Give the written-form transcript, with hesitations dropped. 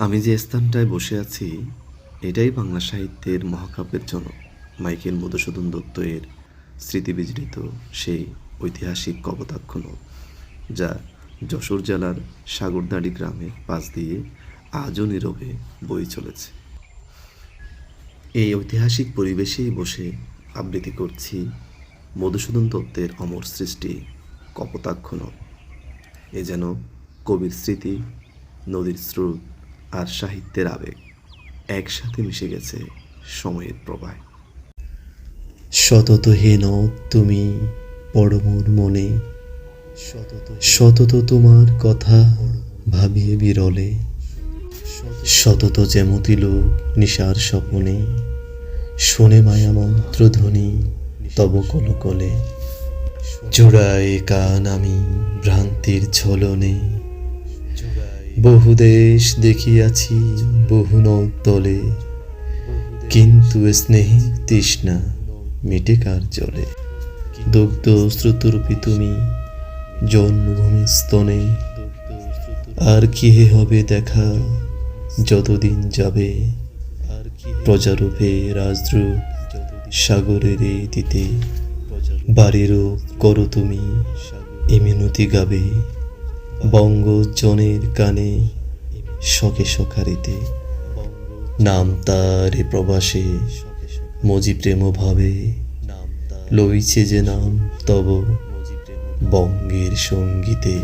আমি যে স্থানটায় বসে আছি এটাই বাংলা সাহিত্যের মহাকাব্যের জনক মাইকেল মধুসূদন দত্ত এর স্মৃতিবিজড়িত সেই ঐতিহাসিক কপোতাক্ষ নদ, যা যশোর জেলার সাগরদাড়ি গ্রামের পাশ দিয়ে আজও নীরবে বয়ে চলেছে। এই ঐতিহাসিক পরিবেশেই বসে আবৃত্তি করছি মধুসূদন দত্তের অমর সৃষ্টি কপোতাক্ষ নদ। এ যেন কবির স্মৃতি, নদীর স্রোত আর সাহিত্যের আবেগ একসাথে মিশে গেছে সময়ের প্রবাহে। সতত হে নদ তুমি পরমোর মনে, সতত তোমার কথা ভাবিয়ে বিরলে, সতত যেমতি লোক নিশার স্বপনে শোনে মায়া মন্ত্রধ্বনি তব কলকলে। জোড়ায় কান আমি ভ্রান্তির ঝলনে, বহু দেশ দেখিয়াছি বহু নদ তলে, কিন্তু স্নেহে তৃষ্ণা মিটে কার জলে। দগ্ধ শ্রুতরূপী তুমি জন্মভূমি স্তনে, আর কি হবে দেখা যতদিন যাবে। প্রজারূপে রাজদ্রূপ সাগরের এই দিতে, বাড়িরও করো তুমি এ মিনতি গাবে। বঙ্গজনের কানে শখে সখারিতে, নাম তার এ প্রবাসে মজি প্রেম ভাবে। লইছে যে নাম তব বঙ্গের সঙ্গীতে।